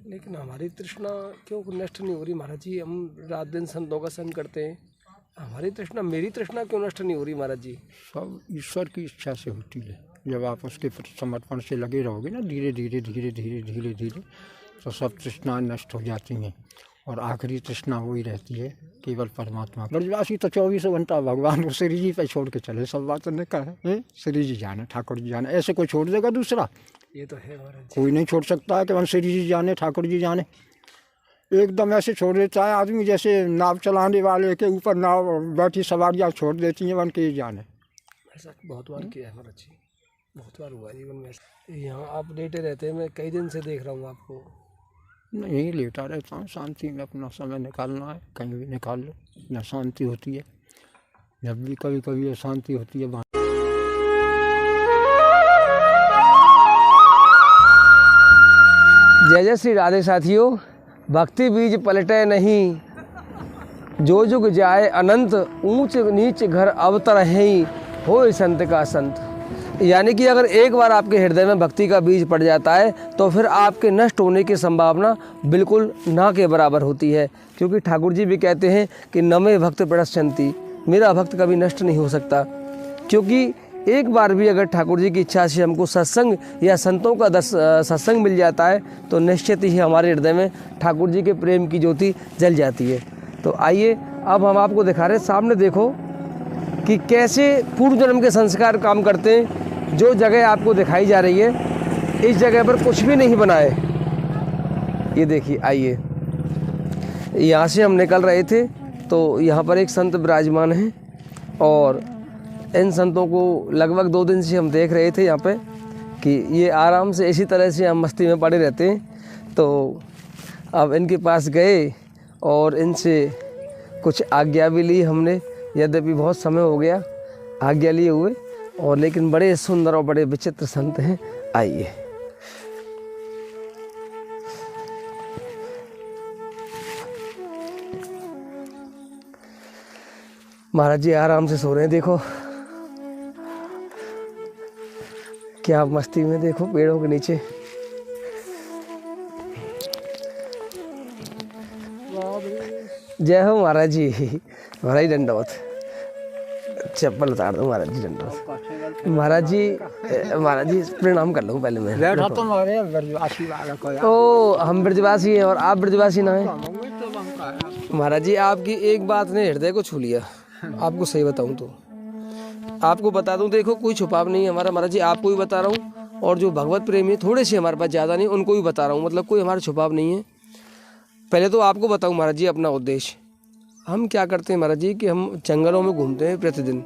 लेकिन हमारी तृष्णा क्यों नष्ट नहीं हो रही महाराज जी? हम रात दिन संतों का संग करते हैं, हमारी तृष्णा, मेरी तृष्णा क्यों नष्ट नहीं हो रही महाराज जी? सब ईश्वर की इच्छा से होती है। जब आप उसके समर्पण से लगे रहोगे ना, धीरे धीरे धीरे धीरे धीरे धीरे, तो सब तृष्णाएँ नष्ट हो जाती हैं और आखिरी तृष्णा वही रहती है केवल परमात्मा। ब्रजवासी तो 24 घंटा भगवान को श्री जी पे छोड़ के चले, सब बात ने कहा है श्री जी जाने, ठाकुर जी जाने, ऐसे कोई छोड़ देगा दूसरा? ये तो है महाराज जी। कोई नहीं छोड़ सकता है कि हम श्री जी जाने, ठाकुर जी जाने। एकदम ऐसे छोड़ देता है आदमी जैसे नाव चलाने वाले के ऊपर नाव बैठी सवारियाँ छोड़ देती हैं, बन के जाने। ऐसा बहुत बार किया है महाराज जी, बहुत बार हुआ जीवन में। यहाँ आप लेटे रहते हैं, मैं कई दिन से देख रहा हूँ आपको। नहीं लेटा रहता हूँ, शांति में अपना समय निकालना है, कहीं भी निकाल लो, न शांति होती है। जब भी कभी कभी अशांति होती है। जय जय श्री राधे साथियों। भक्ति बीज पलटे नहीं, जो जुग जाए अनंत, ऊंच नीच घर अवतर ही, हो संत का संत। यानी कि अगर एक बार आपके हृदय में भक्ति का बीज पड़ जाता है तो फिर आपके नष्ट होने की संभावना बिल्कुल ना के बराबर होती है, क्योंकि ठाकुर जी भी कहते हैं कि न मे भक्त प्रणश्यन्ति, मेरा भक्त कभी नष्ट नहीं हो सकता। क्योंकि एक बार भी अगर ठाकुर जी की इच्छा से हमको सत्संग या संतों का सत्संग मिल जाता है तो निश्चित ही हमारे हृदय में ठाकुर जी के प्रेम की ज्योति जल जाती है। तो आइए अब हम आपको दिखा रहे हैं, सामने देखो कि कैसे पूर्व जन्म के संस्कार काम करते हैं। जो जगह आपको दिखाई जा रही है, इस जगह पर कुछ भी नहीं बना है। ये देखिए, आइए, यहाँ से हम निकल रहे थे तो यहाँ पर एक संत विराजमान हैं और इन संतों को लगभग 2 दिन से हम देख रहे थे यहाँ पे कि ये आराम से इसी तरह से हम मस्ती में पड़े रहते हैं। तो अब इनके पास गए और इनसे कुछ आज्ञा भी ली हमने, यद्यपि बहुत समय हो गया आज्ञा लिए हुए, और लेकिन बड़े सुंदर और बड़े विचित्र संत हैं। आइए, महाराज जी आराम से सो रहे हैं, देखो क्या मस्ती में, देखो पेड़ों के नीचे। जय हो महाराज जी। महाराज जी दंडवत, चप्पल उतार दो महाराज जी, दंडवत। महाराज जी प्रणाम कर लूँ पहले मैं। बैठा तो हमारे ब्रजवासी वाला को यार। ओ, हम ब्रजवासी हैं और आप ब्रजवासी ना हैं। महाराज जी आपकी एक बात ने हृदय को छू लिया, आपको सही बताऊं तो। आपको बता दूं, देखो कोई छुपाव नहीं है हमारा महाराज जी, आपको भी बता रहा हूँ, और जो भगवत प्रेमी है थोड़े से हमारे पास, ज़्यादा नहीं, उनको भी बता रहा हूँ, मतलब कोई हमारा छुपाव नहीं है। पहले तो आपको बताऊँ महाराज जी अपना उद्देश्य। हम क्या करते हैं महाराज जी कि हम जंगलों में घूमते हैं प्रतिदिन।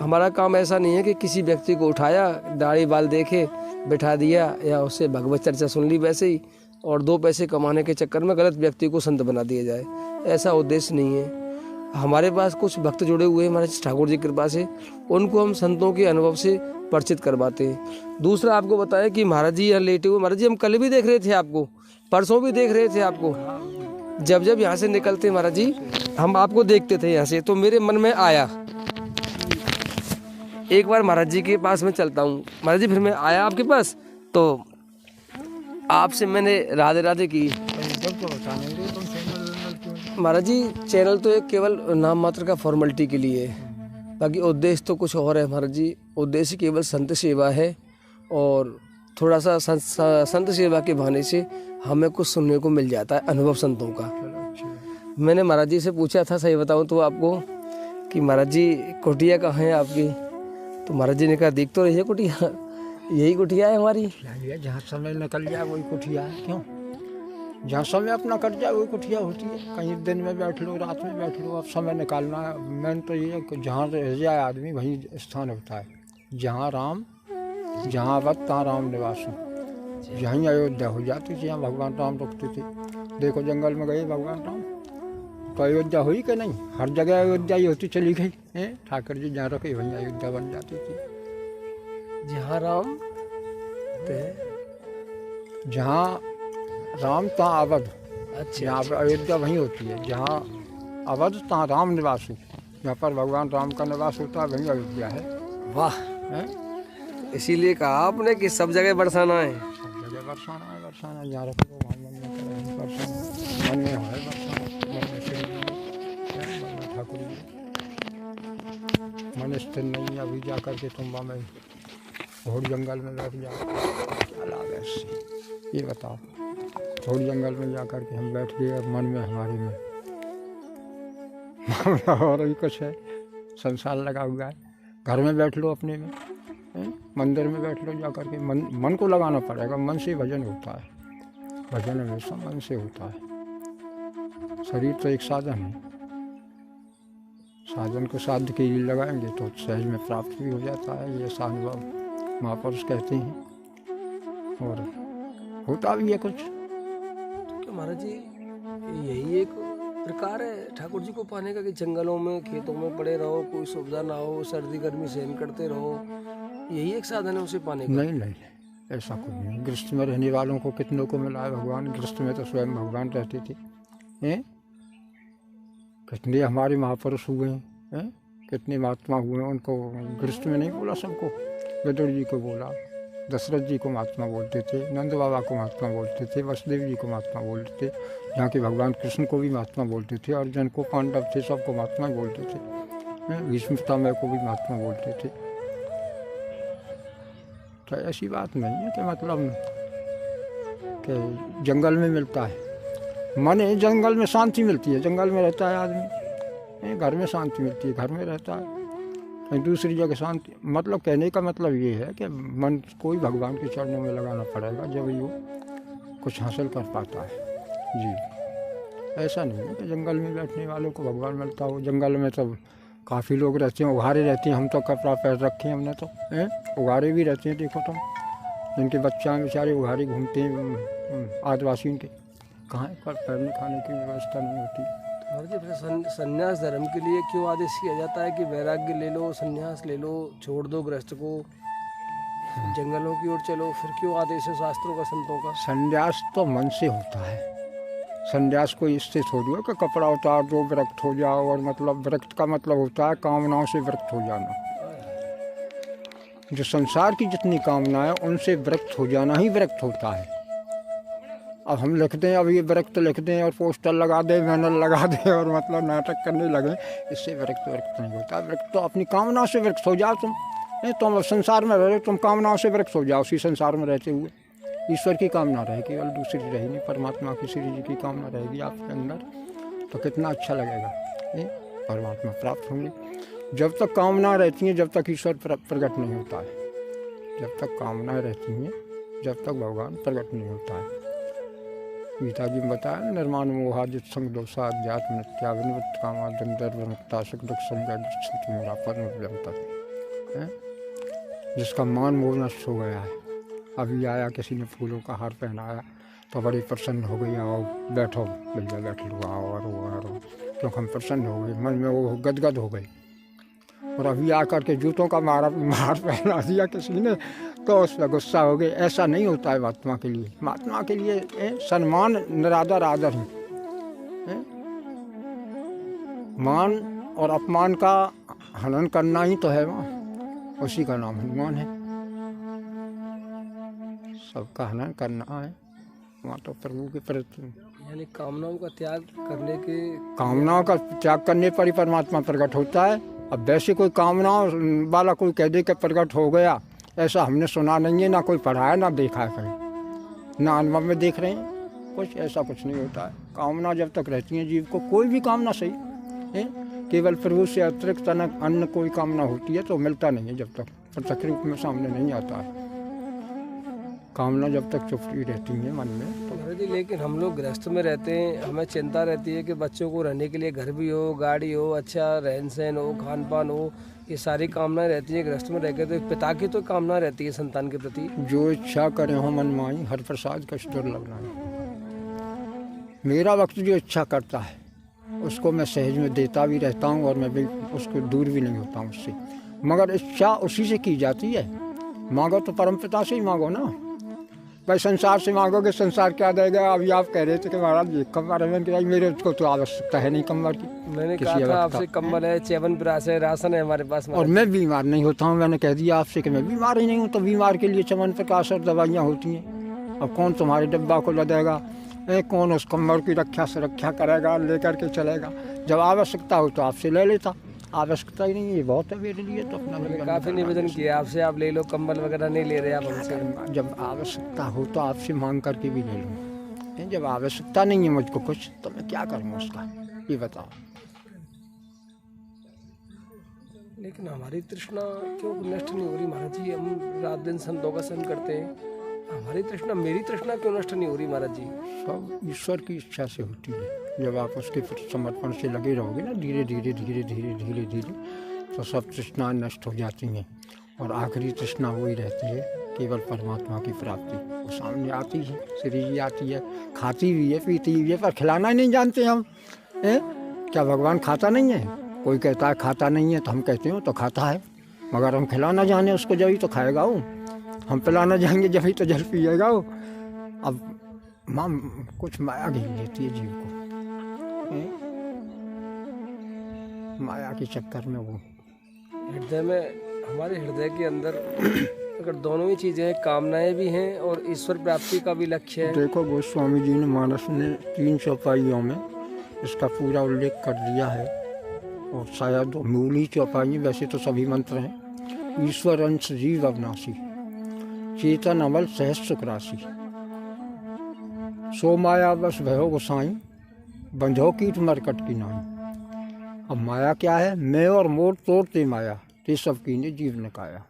हमारा काम ऐसा नहीं है कि किसी व्यक्ति को उठाया, दाढ़ी बाल देखे बैठा दिया या उससे भगवत चर्चा सुन ली वैसे ही, और 2 पैसे कमाने के चक्कर में गलत व्यक्ति को संत बना दिया जाए, ऐसा उद्देश्य नहीं है। हमारे पास कुछ भक्त जुड़े हुए हैं महाराज ठाकुर जी की कृपा से, उनको हम संतों के अनुभव से परिचित करवाते हैं। दूसरा आपको बताया कि महाराज जी यहाँ लेटे हुए, महाराज जी हम कल भी देख रहे थे आपको, परसों भी देख रहे थे आपको। जब जब यहाँ से निकलते महाराज जी हम आपको देखते थे यहाँ से, तो मेरे मन में आया एक बार महाराज जी के पास में चलता हूँ। महाराज जी फिर मैं आया आपके पास तो आपसे मैंने राधे राधे की। महाराज जी चैनल तो एक केवल नाम मात्र का फॉर्मेलिटी के लिए है, बाकी उद्देश्य तो कुछ और है महाराज जी। उद्देश्य केवल संत सेवा है, और थोड़ा सा संत सेवा के बहाने से हमें कुछ सुनने को मिल जाता है अनुभव संतों का। मैंने महाराज जी से पूछा था, सही बताऊं तो आपको, कि महाराज जी कुटिया कहाँ है आपकी? तो महाराज जी ने कहा देख तो रही है कुटिया, यही कुटिया है हमारी। जहाँ समय निकल जाए वही कुटिया है। क्यों? जहाँ समय अपना कट जाए वही कुटिया होती है। कहीं दिन में बैठ लो, रात में बैठ लो, अब समय निकालना है। मैंने तो ये कि जहाँ रह जाए आदमी वहीं स्थान होता है। जहाँ राम, जहाँ वक्त तहाँ राम निवास हो। यहीं अयोध्या हो जाती थी, यहाँ भगवान राम रुकते थे। देखो जंगल में गए भगवान राम, तो अयोध्या हुई कि नहीं? हर जगह अयोध्या ही होती चली गई है। ठाकुर जी जहाँ रखे वहीं अयोध्या बन जाती थी। जहाँ राम, जहाँ राम तहाँ अवध। अच्छा, यहाँ पर अयोध्या वहीं होती है। जहाँ अवध तहाँ राम निवास हो। यहाँ पर भगवान राम का निवास होता है, वहीं अयोध्या है। वाह, है? इसीलिए कहा आपने कि सब जगह बरसाना है। सब जगह बरसाना है, बरसाना जहाँ रखो वहाँ दर्शन मन में है, मन में श्री जी, मन में ठाकुर जी। मन स्थिर नहीं, अभी जा कर के तुम में घोड़ जंगल में बैठ जाओ, क्या लाभ है इससे, ये बताओ। घोड़ जंगल में जा कर के हम बैठ गए और मन में हमारे में और भी कुछ है, संसार लगा हुआ है। घर में बैठ लो अपने में, मंदिर में बैठ लो जा कर के, मन को लगाना पड़ेगा। मन से भजन होता है, भजन हमेशा मन से होता है। शरीर तो एक साधन है, साधन को साध्य के लिए लगाएंगे तो सहज में प्राप्त भी हो जाता है, ये अनुभव महापुरुष कहते हैं, और होता भी है कुछ। तो महाराज जी यही एक प्रकार है ठाकुर जी को पाने का कि जंगलों में खेतों में पड़े रहो, कोई सुविधा ना हो, सर्दी गर्मी सहन करते रहो, यही एक साधन है उसे पाने का? नहीं नहीं, ऐसा कुछ नहीं। गृहस्थ में रहने वालों को कितनों को मिला है भगवान, गृहस्थ में तो स्वयं भगवान रहते थे। कितने हमारे महापुरुष हुए हैं, कितने महात्मा हुए हैं, उनको गृहस्थ में नहीं बोला सबको। विदुर जी को बोला, दशरथ जी को महात्मा बोलते थे, नंद बाबा को महात्मा बोलते थे, वसुदेव जी को महात्मा बोलते थे, यहाँ के भगवान कृष्ण को भी महात्मा बोलते थे, अर्जुन को, पांडव थे, सबको महात्मा बोलते थे, भीष्म पितामह को भी महात्मा बोलते थे। तो ऐसी बात नहीं है कि मतलब कि जंगल में मिलता है मन, जंगल में शांति मिलती है, जंगल में रहता है आदमी, घर में शांति मिलती है, घर में रहता है, कहीं दूसरी जगह शांति। मतलब कहने का मतलब ये है कि मन कोई भगवान के चरणों में लगाना पड़ेगा, जब वो कुछ हासिल कर पाता है जी। ऐसा नहीं है कि जंगल में बैठने वालों को भगवान मिलता हो। जंगल में तो काफ़ी लोग रहते हैं, उघारे रहते हैं, हम तो कपड़ा पैर रखे हैं हमने तो, उघारे भी रहते हैं। देखो तुम, जिनके बच्चा बेचारे उघारे घूमते हैं, आदिवासियों के कहाँ पर पैरने खाने की व्यवस्था नहीं होती। संन्यास धर्म के लिए क्यों आदेश किया जाता है कि वैराग्य ले लो, संन्यास ले लो, छोड़ दो गृहस्थ को, जंगलों की ओर चलो, फिर क्यों आदेश है शास्त्रों का, संतों का? संन्यास तो मन से होता है। संन्यास को इससे थोड़ी हो कि कपड़ा उतार दो विरक्त हो जाओ, और मतलब विरक्त का मतलब होता है कामनाओं से विरक्त हो जाना। जो संसार की जितनी कामनाएं उनसे विरक्त हो जाना ही विरक्त होता है। अब हम लिखते हैं, अब ये विरक्त लिख दें और पोस्टर लगा दें, बैनर लगा दें और मतलब नाटक करने लगे, इससे विरक्त नहीं होता। विरक्त तो अपनी कामना से विरक्त हो जाओ तुम संसार में रह रहे, तुम कामनाओं से विरक्त हो जाओ। उसी संसार में रहते हुए ईश्वर की कामना रहेगी, केवल दूसरी रहेगी, परमात्मा की, श्री जी की कामना रहेगी आपके अंदर, तो कितना अच्छा लगेगा, परमात्मा प्राप्त होंगे। जब तक कामना रहती हैं, जब तक ईश्वर प्रकट नहीं होता है। जब तक कामनाएं रहती हैं, जब तक भगवान प्रकट नहीं होता है। गीता जी में बताया, निर्माण मोहाजित संग दोषा अध्यात्म नित्याविनिवृत्त कामा दंडर मुक्ता सुख दुख संज्ञा मेरा परम। जिसका मान मोह नष्ट हो गया है, अभी आया किसी ने फूलों का हार पहनाया तो बड़ी प्रसन्न हो गई, आओ बैठो भैया बैठ लो, आओ और क्योंकि हम प्रसन्न हो गए, मन में वो गदगद हो गई। और अभी आकर के जूतों का मार पहना दिया किसी ने तो उस पर गुस्सा हो गए। ऐसा नहीं होता है महात्मा के लिए। महात्मा के लिए सम्मान निरादर आदर है। मान और अपमान का हनन करना ही तो है वहाँ, उसी का नाम हनुमान है। सबका हनन करना है वहाँ तो प्रभु के प्रति, यानी कामनाओं का त्याग करने के, कामनाओं का त्याग करने पर ही परमात्मा प्रकट होता है। अब वैसे कोई कामनाओं वाला कोई कह दे कि प्रकट हो गया, ऐसा हमने सुना नहीं है, ना कोई पढ़ा है, ना देखा है कहीं, ना अनुभव में देख रहे हैं कुछ। ऐसा कुछ नहीं होता है। कामना जब तक रहती है जीव को, कोई भी कामना सही है, केवल प्रभु से अतिरिक्त अन्य कोई कामना होती है तो मिलता नहीं है, जब तक प्रत्यक्ष रूप में सामने नहीं आता है। कामना जब तक चुपड़ी रहती है मन में तो। जी लेकिन हम लोग गृहस्थ में रहते हैं, हमें चिंता रहती है कि बच्चों को रहने के लिए घर भी हो, गाड़ी हो, अच्छा रहन सहन हो, खान पान हो, ये सारी कामनाएं रहती हैं गृहस्थ में रहकर। तो पिता की तो कामना रहती है संतान के प्रति, जो इच्छा करे हो मन माई, हर प्रसाद कष्ट दुर्लभ नहीं। मेरा वक्त जो इच्छा करता है उसको मैं सहज में देता भी रहता हूँ, और मैं भी उसको दूर भी नहीं होता हूँ उससे। मगर इच्छा उसी से की जाती है। मांगो तो परमपिता से ही मांगो ना। भाई संसार से मांगोगे, संसार क्या देगा? अभी आप कह रहे थे कि महाराज ये कम्बल है, मैंने कहा मेरे को तो आवश्यकता है नहीं कम्बल की। मैंने कहा था आपसे कम्बल है, चेवन प्राश है, राशन है हमारे पास, और मैं बीमार नहीं होता हूँ। मैंने कह दिया आपसे कि मैं बीमार ही नहीं हूँ, तो बीमार के लिए चमन प्रकाश और दवाइयाँ होती हैं। अब कौन तुम्हारे डब्बा को लदेगा कौन उस कमर की रक्षा सुरक्षा करेगा, लेकर के चलेगा। जब आवश्यकता हो तो आपसे ले लेता, आवश्यकता ही नहीं है, ये बहुत है मेरे लिए तो अपना मैंने काफ़ी निवेदन किया आपसे, आप ले लो, कंबल वगैरह नहीं ले रहे आप हमसे। जब आवश्यकता हो तो आपसे मांग करके भी ले लूँगा, जब आवश्यकता नहीं है मुझको कुछ तो मैं क्या करूँ उसका, ये बताओ। लेकिन हमारी तृष्णा क्यों नष्ट नहीं हो रही महाराज जी? हम रात दिन संतों का संग करते हैं, हमारी तृष्णा, मेरी तृष्णा क्यों नष्ट नहीं हो रही महाराज जी? सब ईश्वर की इच्छा से होती है। जब आप उसके प्रति समर्पण से लगे रहोगे ना, धीरे धीरे धीरे धीरे धीरे धीरे तो सब तृष्णा नष्ट हो जाती हैं, और आखिरी तृष्णा वही रहती है, केवल परमात्मा की प्राप्ति। वो सामने आती है, श्री जी आती है, खाती भी है, पीती भी है, पर खिलाना ही नहीं जानते हम। क्या भगवान खाता नहीं है? कोई कहता है खाता नहीं है तो हम कहते हो तो खाता है, मगर हम खिलाना जाने उसको जब ही तो खाएगा वो, हम पिलाना जाएंगे जब ही तो जल पिएगा वो। अब माँ कुछ माया घेर लेती है जीव को, माया के चक्कर में वो हृदय में, हमारे हृदय के अंदर अगर दोनों ही चीज़ें हैं, कामनाएं भी हैं और ईश्वर प्राप्ति का भी लक्ष्य है। देखो गोस्वामी जी ने मानस ने 3 चौपाइयों में इसका पूरा उल्लेख कर दिया है, और शायद मूली चौपाई, वैसे तो सभी मंत्र हैं। ईश्वर अंश जीव अविनाशी, चेतन अमल सहज सुख राशि, सो माया बस भयो गोसाई, बंधो कीट मरकट की नाई। अब माया क्या है? मैं और मोर तोड़ते माया, ते सब कीने जीव ने काया।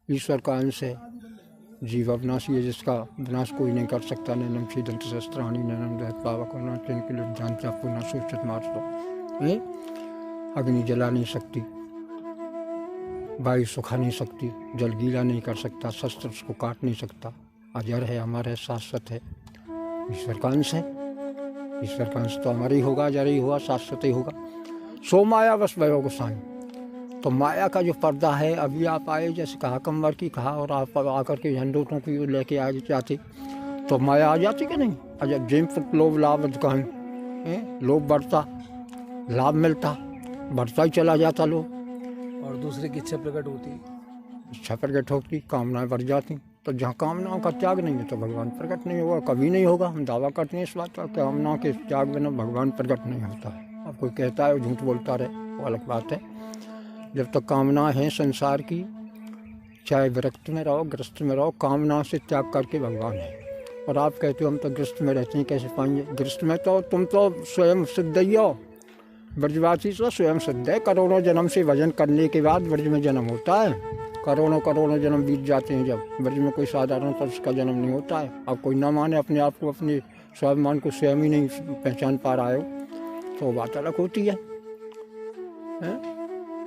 ईश्वर का अंश है, जीव अविनाशी है, जिसका विनाश कोई नहीं कर सकता। नैनम छीदंत शस्त्राणी नैनम दहत पावक जानता पुनः सूचित मार दो। अग्नि जला नहीं सकती, वायु सुखा नहीं सकती, जल गीला नहीं कर सकता, शस्त्र उसको काट नहीं सकता, अजर है, अमर है, शाश्वत है, ईश्वर का अंश है। ईश्वर का अंश तो अमर ही होगा, अजर ही होगा, शाश्वत ही होगा। सो माया बस भयो गोसाई। तो माया का जो पर्दा है, अभी आप आए जैसे कहा कमर की कहा, और आप आकर के झंडोटों की लेके आ जाते तो माया आ जाती कि नहीं? अजब जिम फुट लोभ लाभ कहें, लोभ बढ़ता, लाभ मिलता, बढ़ता ही चला जाता लोग, और दूसरे की इच्छा प्रकट होती, इच्छा प्रकट होती, कामनाएं बढ़ जाती। तो जहाँ कामनाओं का त्याग नहीं है तो भगवान प्रकट नहीं होगा, कभी नहीं होगा। हम दावा करते हैं इस बात का, कामनाओं के त्याग बिना भगवान प्रकट नहीं होता है। अब कोई कहता है झूठ बोलता रहे, वो अलग बात है। जब तक कामना है संसार की, चाहे विरक्त में रहो, ग्रस्त में रहो, कामना से त्याग करके भगवान है। और आप कहते हो हम तो ग्रस्त में रहते हैं, कैसे पाएंगे? ग्रस्त में तो तुम तो स्वयं सिद्ध ही हो, ब्रजवासी तो स्वयं सिद्ध है। करोड़ों जन्म से भजन करने के बाद ब्रज में जन्म होता है, करोड़ों जन्म बीत जाते हैं जब ब्रज में कोई साधारण पुरुष का जन्म नहीं होता है। अब कोई ना माने अपने आप को, अपने स्वाभिमान को स्वयं ही नहीं पहचान पा रहा हो तो बात अलग होती है।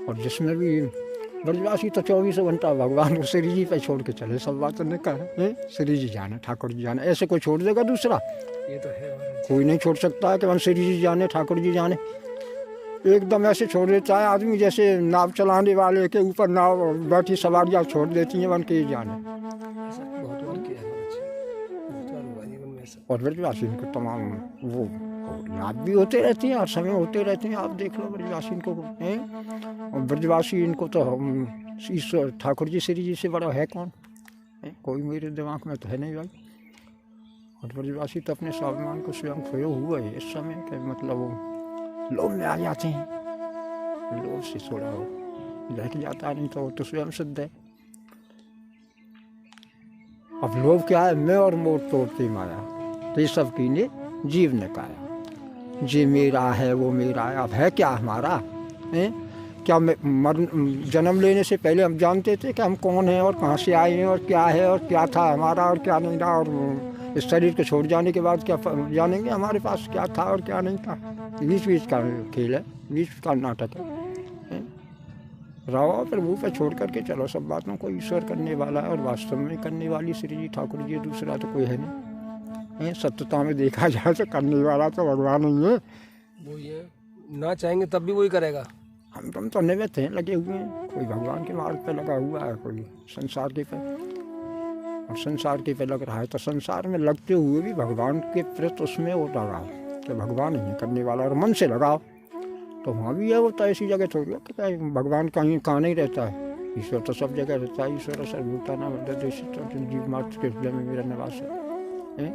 और जिसमें भी ब्रजवासी तो 24 घंटा भगवान को श्री जी पे छोड़ के चले, सब बात ने कहा श्री जी जाने, ठाकुर जी जाने, ऐसे कोई छोड़ देगा दूसरा? ये तो है, कोई नहीं छोड़ सकता है कि हम श्री जी जाने, ठाकुर जी जाने। एकदम ऐसे छोड़ देता है आदमी, जैसे नाव चलाने वाले के ऊपर नाव बैठी सवारियाँ छोड़ देती हैं, बन के जाने। बहुत बार किया है, बहुत बार हुआ जीवन में ऐसा। और ब्रजवासी को तमाम वो लाभ भी होते रहते हैं और समय होते रहते हैं। आप देख लो ब्रजवासी को, और ब्रजवासी इनको तो ईश्वर ठाकुर जी श्री जी से बड़ा है कौन? कोई मेरे दिमाग में तो है नहीं भाई। और ब्रजवासी तो अपने स्वाभिमान को स्वयं खोए हुआ है इस समय के, मतलब वो लोभ में आ जाते हैं, लोभ से थोड़ा हो लग जाता, नहीं तो वो तो स्वयं सिद्ध है। अब लोभ क्या है? मैं और मोर तोड़ती माया, तो ये सब कीने जीव ने काया। जे मेरा है वो मेरा है। अब है क्या हमारा? क्या जन्म लेने से पहले हम जानते थे कि हम कौन हैं और कहाँ से आए हैं और क्या है और क्या था हमारा और क्या नहीं था? और इस शरीर को छोड़ जाने के बाद क्या जानेंगे हमारे पास क्या था और क्या नहीं था? बीच बीच का खेल है, बीच का नाटक है। रहो प्रभु पे छोड़ करके चलो, सब बातों को ईश्वर करने वाला है और वास्तव में करने वाली श्री जी ठाकुर जी, दूसरा तो कोई है नहीं। सत्यता में देखा जाए तो करने वाला तो भगवान ही है। वो ये ना चाहेंगे तब भी वही करेगा। हम तो निवृत्त हैं, लगे हुए हैं। कोई भगवान के मार्ग पे लगा हुआ है, कोई संसार के पे, और संसार के पे लग रहा है। तो संसार में लगते हुए भी भगवान के प्रति उसमें वो लगाओ कि भगवान ही करने वाला, और मन से लगाओ तो वहाँ भी है। वो तो ऐसी जगह थोड़ी है कि भगवान कहीं कहाँ नहीं रहता है। ईश्वर तो सब जगह रहता है। ईश्वर सर्वभूतानां वर्तते जीव मात्र के हृदय में मेरा निवास है।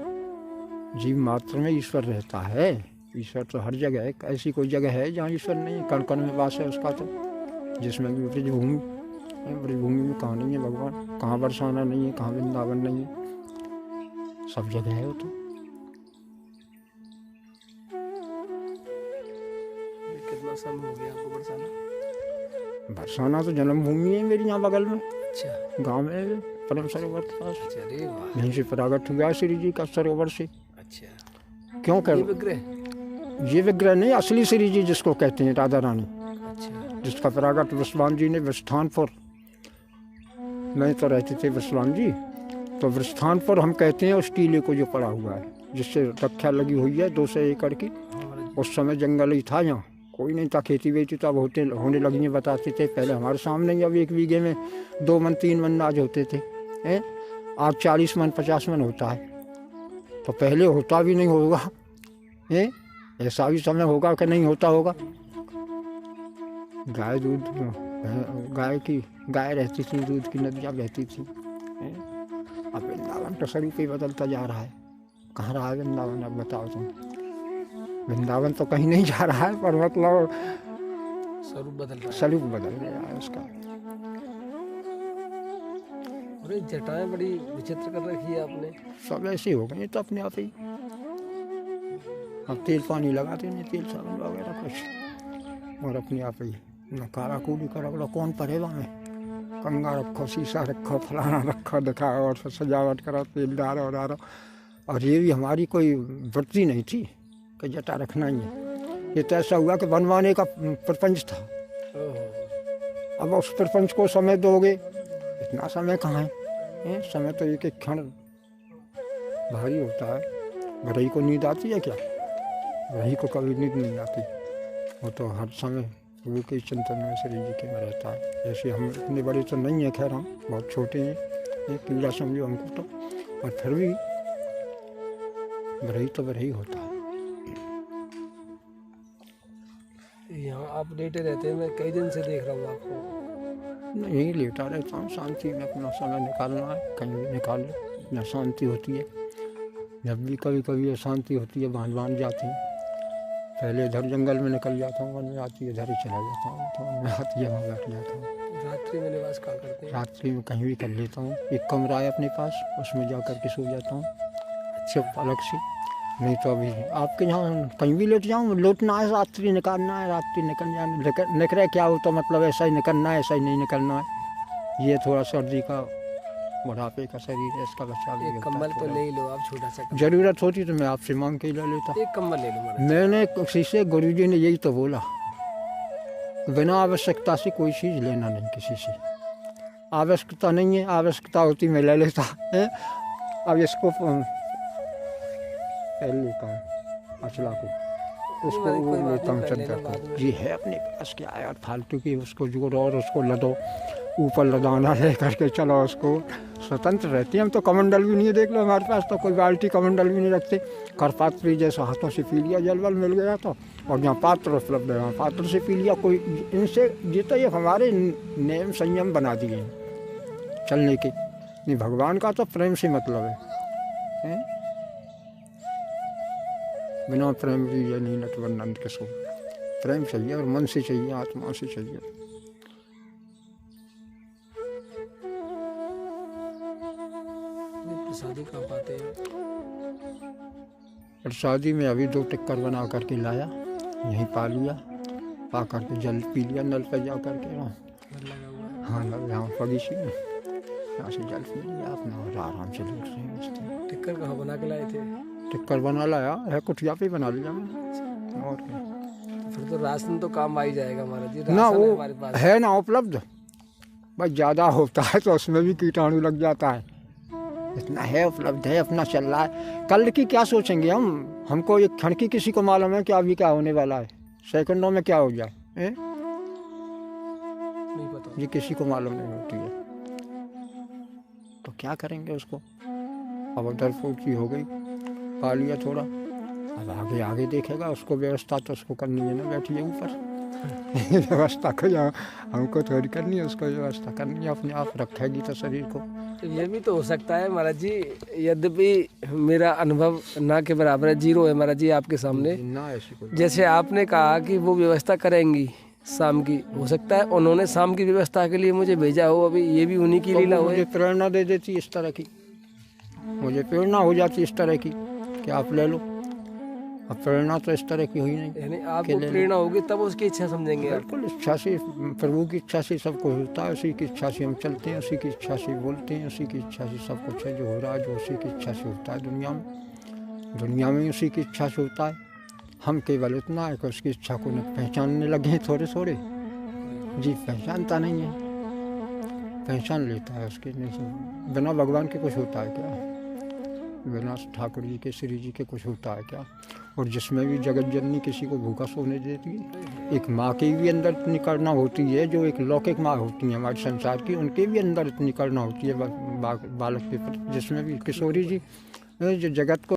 जीव मात्र में ईश्वर रहता है। ईश्वर तो हर जगह है, ऐसी कोई जगह है जहाँ ईश्वर नहीं, कण कण में वास है उसका। तो जिसमें भी ब्रजभूमि, ब्रजभूमि में कहाँ नहीं है भगवान, कहाँ बरसाना नहीं है, कहाँ वृंदावन नहीं है, सब जगह है वो। तो कितना समय हो गया आपको बरसाना? बरसाना तो जन्मभूमि है मेरी, यहाँ बगल में अच्छा, गांव में परम सरोवर के पास। अरे वाह, यहीं से प्रागट हुआ श्री जी का सरोवर से। अच्छा। क्यों ये कर विग्रह? ये विग्रह नहीं, असली श्री जी जिसको कहते हैं, राधा रानी, अच्छा, जिसका प्रागट वृषभान जी ने वृषस्थानपुर में तो रहते थे वृषभान जी, तो वृषस्थानपुर हम कहते हैं उस टीले को जो पड़ा हुआ है, जिससे रक्षा लगी हुई है 200 एकड़ की। उस समय जंगल ही था, यहाँ कोई नहीं था, खेती वेती तब होने लगी है, बताते थे पहले हमारे सामने ही। अब 1 बीघे में 2 मन 3 मन अनाज होते थे, हैं? आज 40 मन 50 मन होता है, तो पहले होता भी नहीं होगा, हैं? ऐसा भी समय होगा कि नहीं होता होगा। गाय दूध, गाय रहती थी, दूध की नदियाँ बहती थी, हैं? अब वृंदावन तो स्वरूप ही बदलता जा रहा है। कहाँ रहा है वृंदावन, अब बताओ तुम। वृंदावन तो कहीं नहीं जा रहा है, पर मतलब स्वरूप बदल रहा है। स्वरूप बदल गया है उसका। अरे जटाएं बड़ी विचित्र कर रखी है आपने। सब ऐसे हो गए तो अपने आप ही। अब तेल पानी लगाते नहीं, तेल साबुन वगैरह कुछ, और अपने आप ही न कारा कूड़ी का रगड़ा कौन पड़ेगा में। कंगा रखो, शीशा रखो, फलाना रखो, दिखाओ और सजावट करो, तेल डालो डालो। और ये भी हमारी कोई वृत्ति नहीं थी कि जटा रखना ही है। ये तो ऐसा हुआ कि बनवाने का प्रपंच था। अब उस प्रपंच को समय दोगे, इतना समय कहाँ है? समय तो एक एक क्षण भारी होता है। भरई को नींद आती है क्या? भरई को कभी नींद नहीं आती, वो तो हर समय गुरु के चिंतन में श्री जी के में रहता है। ऐसे हम इतने बड़े तो नहीं हैं, खैर हम बहुत छोटे हैं, एक कीड़ा समझो हमको तो, और फिर भी भरई तो भरई होता है। यहाँ आप लेटे रहते हैं, मैं कई दिन से देख रहा हूँ आपको। नहीं लेटा रहता हूँ, शांति में अपना समय निकालना है, कहीं भी निकाल लो, न शांति होती है। जब भी कभी कभी अशांति होती है, बांध जाती है। पहले इधर जंगल में निकल जाता हूँ, मन में आती है, इधर ही चला जाता हूँ, तो मन में आती है, वहाँ बैठ जाता हूँ। रात्रि में निवास कहाँ करते हैं? रात्रि में कहीं भी कर लेता हूँ, एक कमरा है अपने पास, उसमें जा कर के सो जाता हूँ, अच्छा अलग से। नहीं तो अभी आपके यहाँ कहीं भी लेट जाऊँ, लौटना है, रात्रि निकालना है, रात्रि निकल जाना। निकले क्या हो तो मतलब ऐसा ही निकलना है, ऐसा ही नहीं निकलना है। ये थोड़ा सर्दी का, बुढ़ापे का शरीर है, इसका बचाव भी एक होता है कंबल तो थोड़ा। ले ही लो आप, छोटा सा कंबल। जरूरत होती तो मैं आपसे मांग के ही ले लेता। एक कंबल ले लो महाराज। मैंने किसी से, गुरुजी ने यही तो बोला, बिना आवश्यकता से कोई चीज़ लेना नहीं किसी से। आवश्यकता नहीं है, आवश्यकता होती मैं ले लेता है। अब इसको पहले लेता हूँ, अचला को, उसको वो लेता हूँ चद्दर को। जी है अपने पास, क्या है यार फालतू की, उसको जोड़ो और उसको लदो, ऊपर लदाना ले करके चलो, उसको स्वतंत्र रहती है। हम तो कमंडल भी नहीं है, देख लो हमारे पास तो कोई बाल्टी कमंडल भी नहीं रखते। करपात्री जैसा हाथों से पी लिया, जल वल मिल गया तो, और जहाँ पात्र उपलब्ध है वहाँ पात्र से पी लिया। कोई इनसे ये तो ये हमारे नियम संयम बना दिए हैं चलने के। नहीं भगवान का तो प्रेम से मतलब है? बिना प्रेम की ये नहीं नटवर नंद के सो। प्रेम चाहिए और मन से चाहिए, आत्मा से चाहिए। प्रसादी कहाँ पाते हैं? प्रसादी में अभी 2 टिक्कर बना करके लाया, यहीं पा लिया, पा करके जल पी लिया, नल पर जा करके। घर लगा हुआ है। हाँ नल यहाँ बगीचे में, यहाँ से जल पी लिया अपना, और आराम से लेट रहे हैं। टिक्कर कहाँ बना के लाए थे? टिक्कर बना लाया है, कुटिया पे बना लिया मैंने, और क्या। फिर तो राशन तो काम आ ही जाएगा महाराज जी। ना राशन वो है हमारे पास। है ना उपलब्ध, बस ज़्यादा होता है तो उसमें भी कीटाणु लग जाता है। इतना है उपलब्ध है, अपना चल रहा है। कल की क्या सोचेंगे हम, हमको एक क्षण की किसी को मालूम है कि अभी क्या होने वाला है, सेकंडों में क्या हो जाए, नहीं पता, ये किसी को मालूम नहीं होती है। तो क्या करेंगे उसको। अब डरपोकी हो गई, पा लिया थोड़ा, अब आगे आगे देखेगा, उसको व्यवस्था तो उसको करनी है ना, बैठिए ऊपर। व्यवस्था को जो हमको थोड़ी करनी है, उसको व्यवस्था करनी है, अपने आप रखेगी तो शरीर को। तो ये भी तो हो सकता है महाराज जी, यद्यपि मेरा अनुभव ना के बराबर है, जीरो है महाराज जी आपके सामने। ना ऐसी कोई जैसे आपने कहा कि वो व्यवस्था करेंगी शाम की, हो सकता है उन्होंने शाम की व्यवस्था के लिए मुझे भेजा हो, अभी ये भी उन्हीं की लीला हो। मुझे प्रेरणा दे देती इस तरह की, मुझे प्रेरणा हो जाती इस तरह की कि आप ले लो। अब प्रेरणा तो इस तरह की हुई नहीं। यानी आपको प्रेरणा होगी तब उसकी इच्छा समझेंगे आप। बिल्कुल इच्छा से, प्रभु की इच्छा से सब कुछ होता है, उसी की इच्छा से हम चलते हैं, उसी की इच्छा से बोलते हैं, उसी की इच्छा से सब कुछ है जो हो रहा है, जो उसी की इच्छा से होता है दुनिया में। दुनिया में उसी की इच्छा से होता है। हम केवल इतना है कि उसकी इच्छा को न पहचानने लगे हैं थोड़े थोड़े। जी पहचानता नहीं है, पहचान लेता है उसके नहीं। बिना भगवान के कुछ होता है क्या? बिना ठाकुर जी के, श्री जी के कुछ होता है क्या? और जिसमें भी जगत जननी किसी को भूखा सोने देती है, एक माँ की भी अंदर इतनी करुणा होती है, जो एक लौकिक माँ होती है हमारे संसार की, उनके भी अंदर इतनी करुणा होती है बालक के प्रति। जिसमें भी किशोरी जी जो जगत को